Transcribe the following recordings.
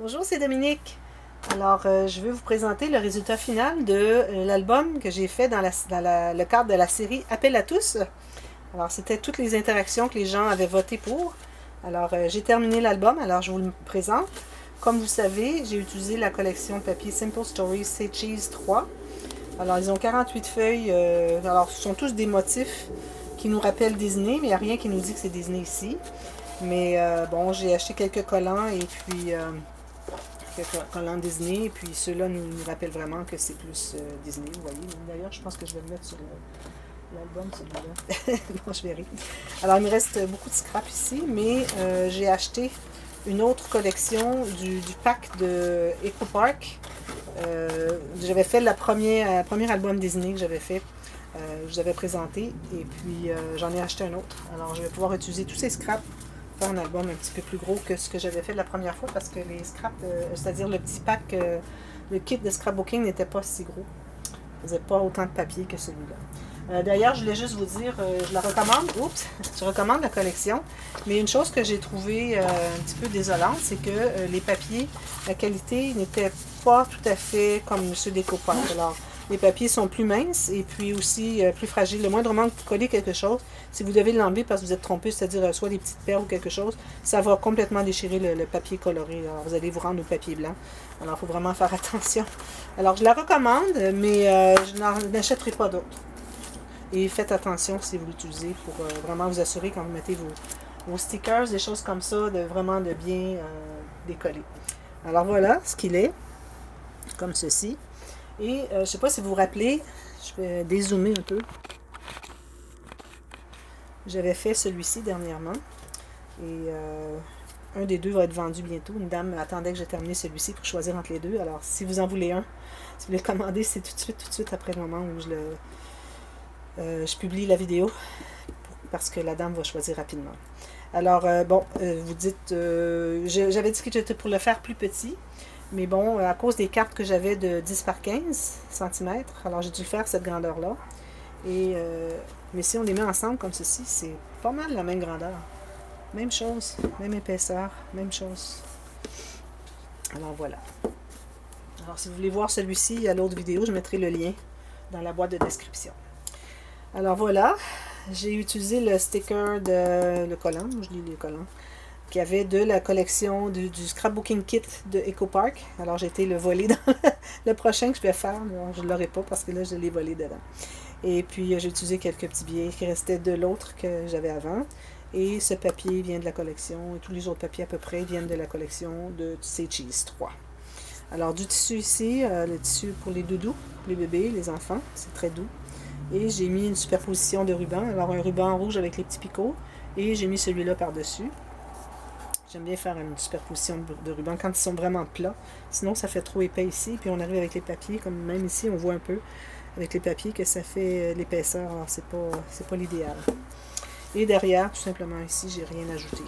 Bonjour, c'est Dominique. Alors, je vais vous présenter le résultat final de l'album que j'ai fait dans le cadre de la série Appel à tous. Alors, c'était toutes les interactions que les gens avaient voté pour. Alors, j'ai terminé l'album, alors je vous le présente. Comme vous savez, j'ai utilisé la collection de papier Simple Stories Say Cheese 3. Alors, ils ont 48 feuilles. Alors, ce sont tous des motifs qui nous rappellent Disney, mais il n'y a rien qui nous dit que c'est Disney ici. Mais bon, j'ai acheté quelques collants et puis collants Disney, et puis ceux-là nous rappellent vraiment que c'est plus Disney, vous voyez. D'ailleurs, je pense que je vais le mettre sur l'album, celui-là. Bon, je verrai. Alors, il me reste beaucoup de scrap ici, mais j'ai acheté une autre collection du pack de Eco Park. J'avais fait le premier album Disney que j'avais fait. Je vous avais présenté, et puis j'en ai acheté un autre. Alors, je vais pouvoir utiliser tous ces scraps, faire un album un petit peu plus gros que ce que j'avais fait la première fois, parce que les scraps, c'est-à-dire le petit pack, le kit de scrapbooking n'était pas si gros. Il faisait pas autant de papier que celui-là. D'ailleurs, je voulais juste vous dire, je la recommande. Oups, je recommande la collection. Mais une chose que j'ai trouvée un petit peu désolante, c'est que les papiers, la qualité n'était pas tout à fait comme ceux des copains. Alors, les papiers sont plus minces et puis aussi plus fragiles. Le moindre moment que vous collez quelque chose, si vous devez l'enlever parce que vous êtes trompé, c'est-à-dire soit des petites perles ou quelque chose, ça va complètement déchirer le papier coloré. Alors, vous allez vous rendre au papier blanc. Alors, il faut vraiment faire attention. Alors, je la recommande, mais je n'achèterai pas d'autres. Et faites attention si vous l'utilisez pour vraiment vous assurer quand vous mettez vos stickers, des choses comme ça, de vraiment de bien décoller. Alors voilà ce qu'il est, comme ceci. Et je ne sais pas si vous vous rappelez, je vais dézoomer un peu. J'avais fait celui-ci dernièrement. Et un des deux va être vendu bientôt. Une dame attendait que j'ai terminé celui-ci pour choisir entre les deux. Alors si vous en voulez un, si vous voulez le commander, c'est tout de suite après le moment où je publie la vidéo, parce que la dame va choisir rapidement. Alors, bon, vous dites, j'avais dit que j'étais pour le faire plus petit, mais bon, à cause des cartes que j'avais de 10 par 15 cm, alors j'ai dû le faire cette grandeur-là. Et, mais si on les met ensemble comme ceci, c'est pas mal la même grandeur. Même chose, même épaisseur, même chose. Alors voilà. Alors si vous voulez voir celui-ci à l'autre vidéo, je mettrai le lien dans la boîte de description. Alors voilà, j'ai utilisé le sticker le collant, je lis les collants, qu'il y avait de la collection du scrapbooking kit de Eco Park. Alors j'ai été le voler dans le prochain que je vais faire. Bon, je ne l'aurai pas parce que là je l'ai volé dedans. Et puis j'ai utilisé quelques petits billets qui restaient de l'autre que j'avais avant. Et ce papier vient de la collection, et tous les autres papiers à peu près viennent de la collection de Say Cheese 3. Alors du tissu ici, le tissu pour les doudous, pour les bébés, les enfants, c'est très doux. Et j'ai mis une superposition de rubans. Alors un ruban rouge avec les petits picots. Et j'ai mis celui-là par-dessus. J'aime bien faire une superposition de rubans quand ils sont vraiment plats. Sinon, ça fait trop épais ici. Puis on arrive avec les papiers, comme même ici, on voit un peu avec les papiers que ça fait l'épaisseur. Alors c'est pas l'idéal. Et derrière, tout simplement ici, j'ai rien ajouté.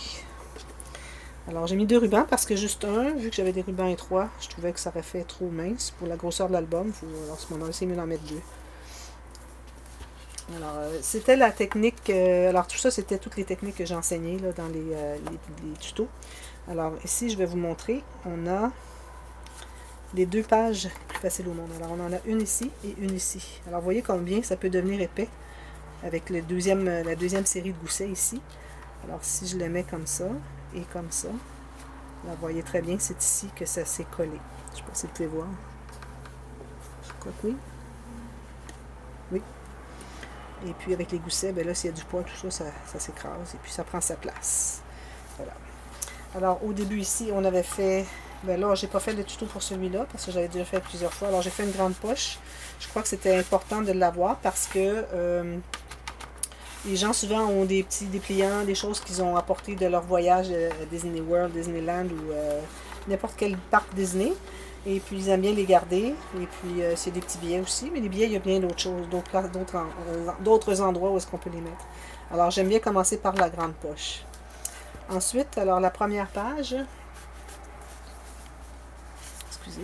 Alors j'ai mis 2 rubans parce que juste un, vu que j'avais des rubans étroits, je trouvais que ça aurait fait trop mince pour la grosseur de l'album. Alors à ce moment-là, c'est mieux d'en mettre 2. Alors, c'était la technique, alors tout ça, c'était toutes les techniques que j'ai enseignées là, dans les tutos. Alors, ici, je vais vous montrer, on a les 2 pages plus faciles au monde. Alors, on en a une ici et une ici. Alors, vous voyez combien ça peut devenir épais avec la deuxième série de goussets ici. Alors, si je le mets comme ça et comme ça, là, vous voyez très bien, c'est ici que ça s'est collé. Je ne sais pas si vous pouvez voir. Je crois que oui. Oui. Et puis avec les goussets, ben là, s'il y a du poids, tout ça, ça s'écrase. Et puis ça prend sa place. Voilà. Alors au début ici, on avait fait... Ben là, j'ai pas fait le tuto pour celui-là, parce que j'avais déjà fait plusieurs fois. Alors j'ai fait une grande poche. Je crois que c'était important de l'avoir, parce que les gens souvent ont des petits dépliants, des choses qu'ils ont apportées de leur voyage à Disney World, Disneyland ou n'importe quel parc Disney. Et puis, ils aiment bien les garder. Et puis, c'est des petits billets aussi. Mais les billets, il y a bien d'autres choses, d'autres endroits où est-ce qu'on peut les mettre. Alors, j'aime bien commencer par la grande poche. Ensuite, alors, la première page. Excusez.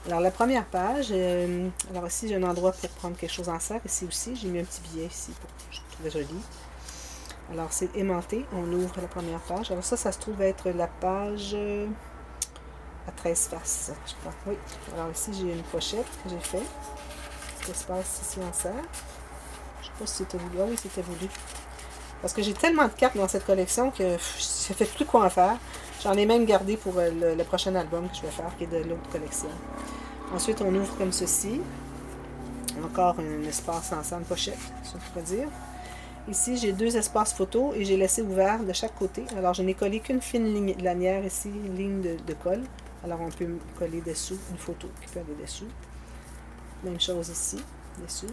Alors, la première page. Alors, ici, j'ai un endroit pour prendre quelque chose en serre. Ici aussi, j'ai mis un petit billet ici. Je trouve joli. Alors, c'est aimanté. On ouvre la première page. Alors, ça se trouve être la page à 13 faces, je crois. Oui. Alors ici, j'ai une pochette que j'ai fait. Cet espace ici en serre. Je sais pas si c'était voulu. Ah oui, c'était voulu. Parce que j'ai tellement de cartes dans cette collection que je ne sais plus quoi en faire. J'en ai même gardé pour le prochain album que je vais faire, qui est de l'autre collection. Ensuite, on ouvre comme ceci. Encore un espace en pochette, si on pourrait dire. Ici, j'ai deux espaces photos et j'ai laissé ouvert de chaque côté. Alors, je n'ai collé qu'une fine lanière ici, ligne de colle. Alors, on peut coller dessous une photo qui peut aller dessous. Même chose ici, dessous.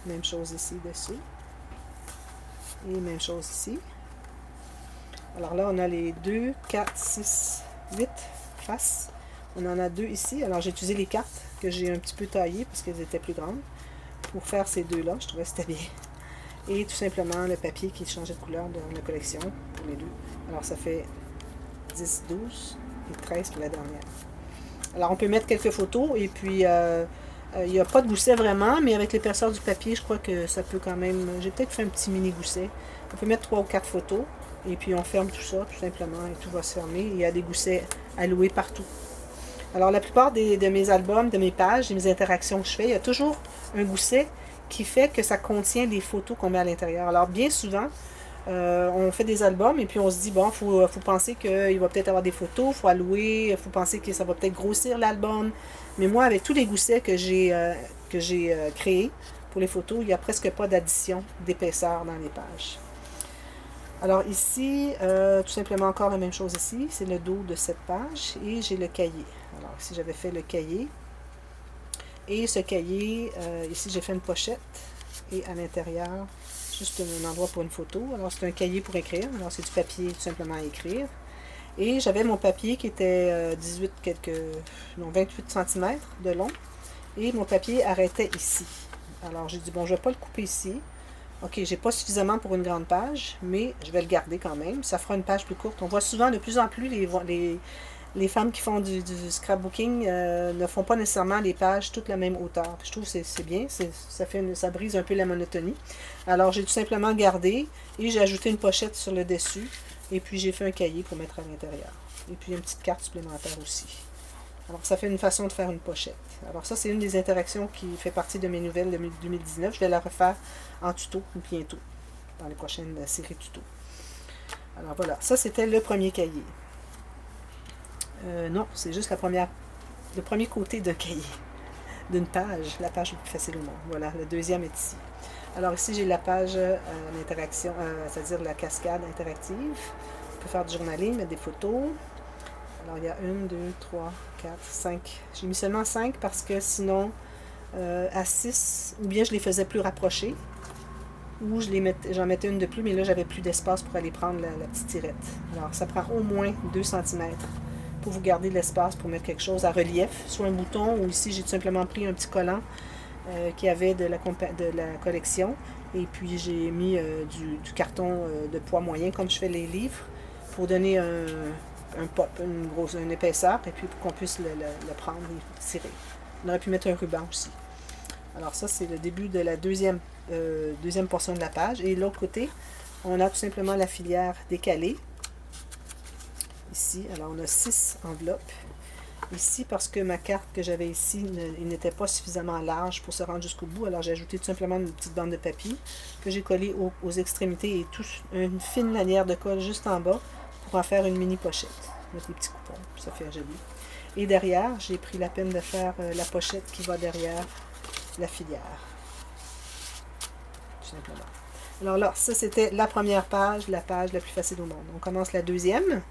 Même chose ici, dessous. Et même chose ici. Alors là, on a les 2, 4, 6, 8 faces. On en a deux ici. Alors, j'ai utilisé les cartes que j'ai un petit peu taillées parce qu'elles étaient plus grandes pour faire ces deux-là. Je trouvais que c'était bien. Et tout simplement le papier qui changeait de couleur de la collection pour les deux. Alors, ça fait 10, 12 et 13 pour la dernière. Alors, on peut mettre quelques photos et puis il n'y a pas de gousset vraiment, mais avec l'épaisseur du papier, je crois que ça peut quand même... J'ai peut-être fait un petit mini gousset. On peut mettre 3 ou 4 photos et puis on ferme tout ça tout simplement et tout va se fermer. Il y a des goussets alloués partout. Alors, la plupart de mes albums, de mes pages, de mes interactions que je fais, il y a toujours un gousset qui fait que ça contient des photos qu'on met à l'intérieur. Alors, bien souvent, on fait des albums et puis on se dit, bon, faut penser qu'il va peut-être avoir des photos, il faut allouer, il faut penser que ça va peut-être grossir l'album. Mais moi, avec tous les goussets que j'ai créés pour les photos, il n'y a presque pas d'addition d'épaisseur dans les pages. Alors ici, tout simplement encore la même chose ici, c'est le dos de cette page et j'ai le cahier. Alors ici, j'avais fait le cahier. Et ce cahier, ici, j'ai fait une pochette et à l'intérieur, juste un endroit pour une photo. Alors c'est un cahier pour écrire, alors c'est du papier tout simplement à écrire. Et j'avais mon papier qui était 28 cm de long et mon papier arrêtait ici. Alors j'ai dit, bon, je ne vais pas le couper ici. Ok, j'ai pas suffisamment pour une grande page, mais je vais le garder quand même. Ça fera une page plus courte. On voit souvent de plus en plus les femmes qui font du scrapbooking ne font pas nécessairement les pages toutes la même hauteur. Je trouve que c'est bien, ça brise un peu la monotonie. Alors j'ai tout simplement gardé et j'ai ajouté une pochette sur le dessus. Et puis j'ai fait un cahier pour mettre à l'intérieur. Et puis une petite carte supplémentaire aussi. Alors ça fait une façon de faire une pochette. Alors ça c'est une des interactions qui fait partie de mes nouvelles de 2019. Je vais la refaire en tuto bientôt, dans les prochaines séries tuto. Alors voilà, ça c'était le premier cahier. Non, c'est juste le premier côté d'un cahier, d'une page, la page la plus facile au monde. Voilà, le deuxième est ici. Alors ici j'ai la page l'interaction, c'est-à-dire la cascade interactive. On peut faire du journaling, mettre des photos. Alors il y a 1, 2, 3, 4, 5. J'ai mis seulement 5 parce que sinon à 6, ou bien je les faisais plus rapprochés, ou j'en mettais une de plus, mais là j'avais plus d'espace pour aller prendre la petite tirette. Alors ça prend au moins 2 cm pour vous garder de l'espace pour mettre quelque chose à relief, soit un bouton, ou ici j'ai tout simplement pris un petit collant qu'il y avait de la collection, et puis j'ai mis du carton de poids moyen, comme je fais les livres, pour donner un pop, une épaisseur, et puis pour qu'on puisse le prendre et tirer. On aurait pu mettre un ruban aussi. Alors ça, c'est le début de la deuxième portion de la page. Et de l'autre côté, on a tout simplement la filière décalée. Ici, alors on a 6 enveloppes. Ici, parce que ma carte que j'avais ici n'était pas suffisamment large pour se rendre jusqu'au bout, alors j'ai ajouté tout simplement une petite bande de papier que j'ai collée aux extrémités et une fine lanière de colle juste en bas pour en faire une mini pochette. Avec des petits coupons, ça fait joli. Et derrière, j'ai pris la peine de faire la pochette qui va derrière la filière. Tout simplement. Alors là, ça c'était la première page, la page la plus facile au monde. On commence la deuxième.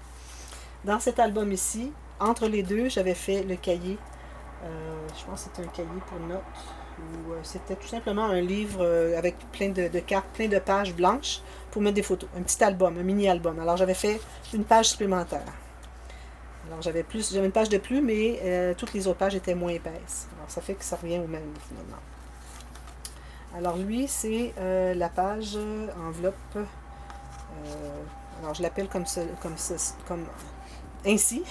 Dans cet album ici, entre les deux, j'avais fait le cahier. Je pense que c'était un cahier pour notes. Ou c'était tout simplement un livre avec plein de cartes, plein de pages blanches pour mettre des photos. Un petit album, un mini-album. Alors j'avais fait une page supplémentaire. Alors j'avais une page de plus, mais toutes les autres pages étaient moins épaisses. Alors ça fait que ça revient au même finalement. Alors lui, c'est la page enveloppe. Alors je l'appelle comme ainsi,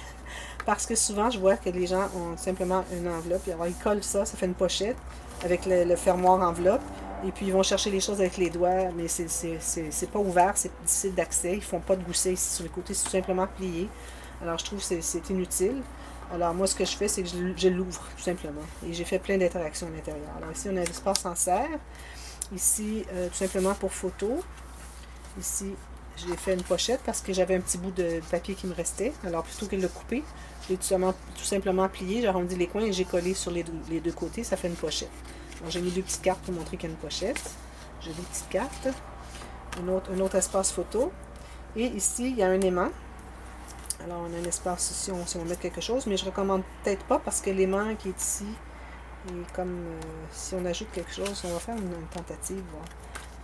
parce que souvent je vois que les gens ont simplement une enveloppe, et alors ils collent ça fait une pochette avec le fermoir enveloppe, et puis ils vont chercher les choses avec les doigts, mais c'est pas ouvert, c'est difficile d'accès, ils font pas de gousset ici sur les côtés, c'est tout simplement plié. Alors je trouve que c'est inutile. Alors moi, ce que je fais, c'est que je l'ouvre, tout simplement. Et j'ai fait plein d'interactions à l'intérieur. Alors ici, on a l'espace en serre. Ici, tout simplement pour photo. Ici, j'ai fait une pochette parce que j'avais un petit bout de papier qui me restait. Alors plutôt que de le couper, je l'ai tout simplement plié, j'ai arrondi les coins et j'ai collé sur les deux côtés. Ça fait une pochette. Alors j'ai mis 2 petites cartes pour montrer qu'il y a une pochette. J'ai 2 petites cartes. Un autre espace photo. Et ici, il y a un aimant. Alors, on a un espace ici si on met quelque chose, mais je ne recommande peut-être pas parce que l'aimant qui est ici, est comme si on ajoute quelque chose, on va faire une tentative. Bon.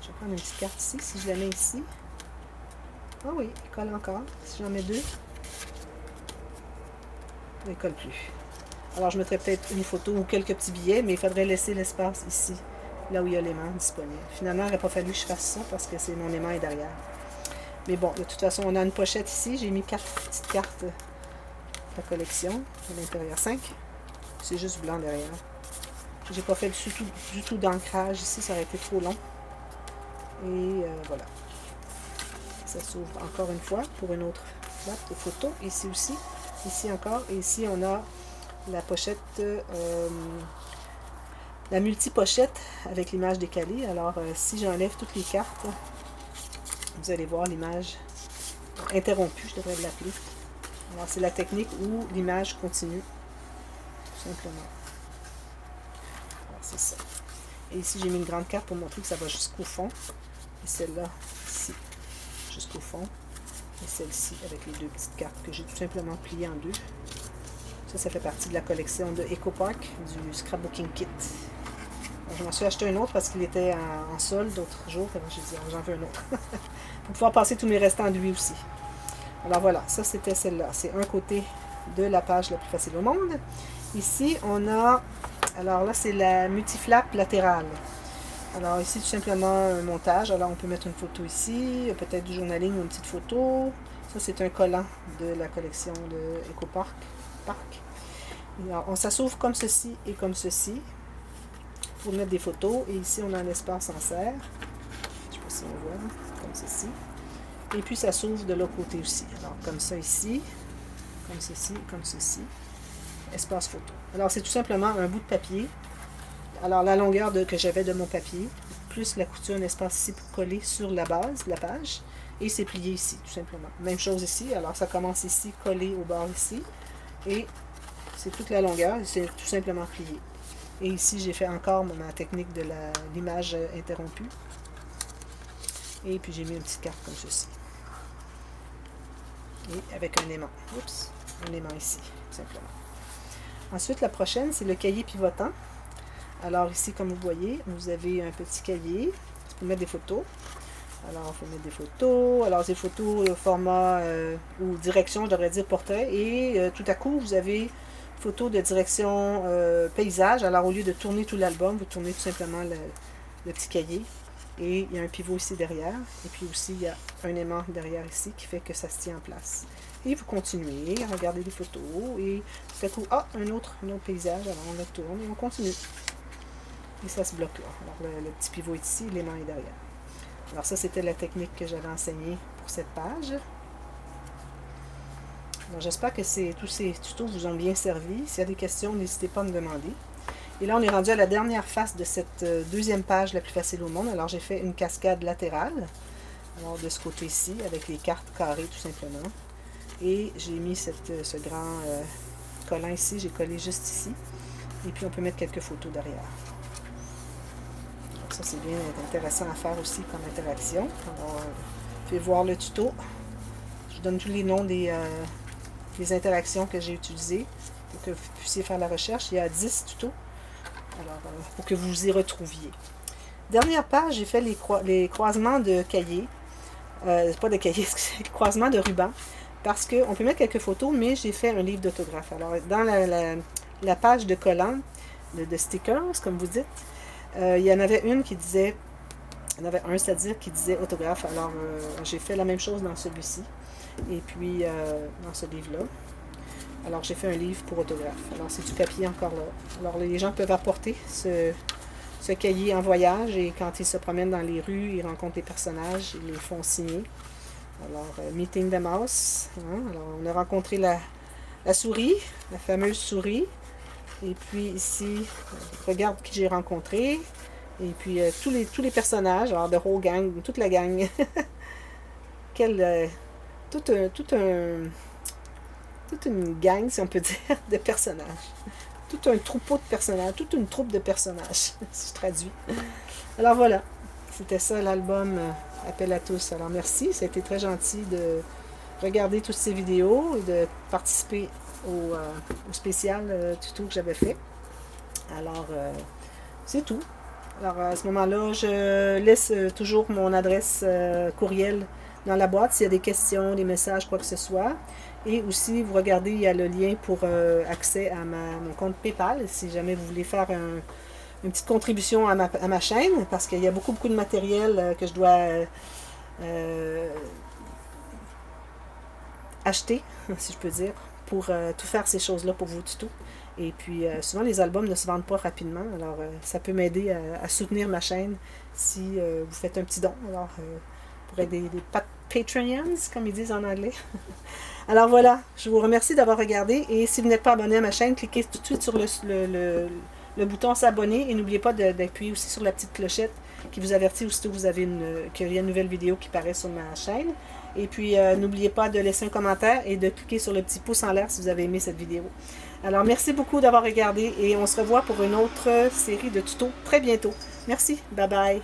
Je vais prendre une petite carte ici, si je la mets ici. Ah oui, il colle encore. Si j'en mets 2, il ne colle plus. Alors, je mettrais peut-être une photo ou quelques petits billets, mais il faudrait laisser l'espace ici, là où il y a l'aimant disponible. Finalement, il n'aurait pas fallu que je fasse ça parce que mon aimant est derrière. Mais bon, de toute façon, on a une pochette ici. J'ai mis 4 petites cartes de la collection à l'intérieur. 5. C'est juste blanc derrière. J'ai pas fait du tout d'ancrage ici, ça aurait été trop long. Et voilà. Ça s'ouvre encore une fois pour une autre flappe de photo. Ici aussi. Ici encore. Et ici, on a la pochette, la multi-pochette avec l'image décalée. Alors, si j'enlève toutes les cartes, vous allez voir l'image interrompue, je devrais l'appeler. Alors, c'est la technique où l'image continue, tout simplement. Alors, c'est ça. Et ici, j'ai mis une grande carte pour montrer que ça va jusqu'au fond. Et celle-là, ici, jusqu'au fond. Et celle-ci, avec les 2 petites cartes que j'ai tout simplement pliées en 2. Ça fait partie de la collection de EcoPark, du Scrapbooking Kit. Alors, je m'en suis acheté un autre parce qu'il était en solde d'autres jours. Alors, j'ai dit, j'en veux un autre. Pour pouvoir passer tous mes restants de lui aussi. Alors voilà, ça c'était celle-là. C'est un côté de la page la plus facile au monde. Ici, on a... Alors là, c'est la multiflap latérale. Alors ici, tout simplement un montage. Alors on peut mettre une photo ici, peut-être du journaling ou une petite photo. Ça, c'est un collant de la collection de EcoPark. Alors, ça s'ouvre comme ceci et comme ceci pour mettre des photos. Et ici, on a un espace en serre. Je ne sais pas si on voit, comme ceci. Et puis, ça s'ouvre de l'autre côté aussi. Alors, comme ça ici, comme ceci, comme ceci. Espace photo. Alors, c'est tout simplement un bout de papier. Alors, la longueur que j'avais de mon papier, plus la couture, un espace ici pour coller sur la base de la page. Et c'est plié ici, tout simplement. Même chose ici. Alors, ça commence ici, collé au bord ici. Et c'est toute la longueur. C'est tout simplement plié. Et ici, j'ai fait encore ma technique de l'image interrompue. Et puis, j'ai mis une petite carte comme ceci. Et avec un aimant. Oups, un aimant ici, tout simplement. Ensuite, la prochaine, c'est le cahier pivotant. Alors ici, comme vous voyez, vous avez un petit cahier. C'est pour mettre des photos. Alors, il faut mettre des photos. Alors, des photos format ou direction, je devrais dire portrait. Et tout à coup, vous avez photo de direction paysage. Alors, au lieu de tourner tout l'album, vous tournez tout simplement le petit cahier. Et il y a un pivot ici derrière. Et puis aussi, il y a un aimant derrière ici qui fait que ça se tient en place. Et vous continuez à regarder les photos. Et tout à coup, un autre paysage. Alors, on le tourne et on continue. Et ça se bloque là. Alors, le petit pivot est ici, l'aimant est derrière. Alors, ça, c'était la technique que j'avais enseignée pour cette page. Alors, j'espère que tous ces tutos vous ont bien servi. S'il y a des questions, n'hésitez pas à me demander. Et là, on est rendu à la dernière face de cette deuxième page la plus facile au monde. Alors, j'ai fait une cascade latérale. Alors, de ce côté-ci, avec les cartes carrées, tout simplement. Et j'ai mis ce grand collant ici. J'ai collé juste ici. Et puis, on peut mettre quelques photos derrière. Donc, ça, c'est bien intéressant à faire aussi comme interaction. Alors, je vais voir le tuto. Je donne tous les noms des interactions que j'ai utilisées pour que vous puissiez faire la recherche. Il y a 10 tutos. Alors, pour que vous vous y retrouviez. Dernière page, j'ai fait les croisements de cahiers. Pas de cahiers, excusez, croisements de ruban. Parce qu'on peut mettre quelques photos, mais j'ai fait un livre d'autographe. Alors, dans la page de collant, de stickers, comme vous dites, il y en avait une qui disait, il y en avait un, c'est-à-dire, qui disait autographe. Alors, j'ai fait la même chose dans celui-ci. Et puis, dans ce livre-là. Alors, j'ai fait un livre pour autographe. Alors, c'est du papier encore là. Alors, les gens peuvent apporter ce cahier en voyage et quand ils se promènent dans les rues, ils rencontrent des personnages, ils les font signer. Alors, Meeting the Mouse. Hein? Alors, on a rencontré la souris, la fameuse souris. Et puis ici, regarde qui j'ai rencontré. Et puis tous les personnages, alors de whole gang, toute la gang. Quel, tout un, tout un, toute une gang, si on peut dire, de personnages. Tout un troupeau de personnages, toute une troupe de personnages, si je traduis. Alors voilà, c'était ça l'album Appel à tous. Alors merci, ça a été très gentil de regarder toutes ces vidéos et de participer au spécial tuto que j'avais fait. Alors, c'est tout. Alors, à ce moment-là, je laisse toujours mon adresse courriel dans la boîte s'il y a des questions, des messages, quoi que ce soit. Et aussi, vous regardez, il y a le lien pour accès à mon compte PayPal, si jamais vous voulez faire une petite contribution à ma chaîne, parce qu'il y a beaucoup de matériel que je dois acheter, si je peux dire, pour tout faire ces choses-là pour vous tout. Et puis, souvent, les albums ne se vendent pas rapidement. Alors, ça peut m'aider à soutenir ma chaîne si vous faites un petit don. Alors, pour être des Patreons, comme ils disent en anglais. Alors voilà, je vous remercie d'avoir regardé. Et si vous n'êtes pas abonné à ma chaîne, cliquez tout de suite sur le bouton s'abonner. Et n'oubliez pas d'appuyer aussi sur la petite clochette qui vous avertit aussitôt que qu'il y a une nouvelle vidéo qui paraît sur ma chaîne. Et puis, n'oubliez pas de laisser un commentaire et de cliquer sur le petit pouce en l'air si vous avez aimé cette vidéo. Alors, merci beaucoup d'avoir regardé et on se revoit pour une autre série de tutos très bientôt. Merci, bye bye.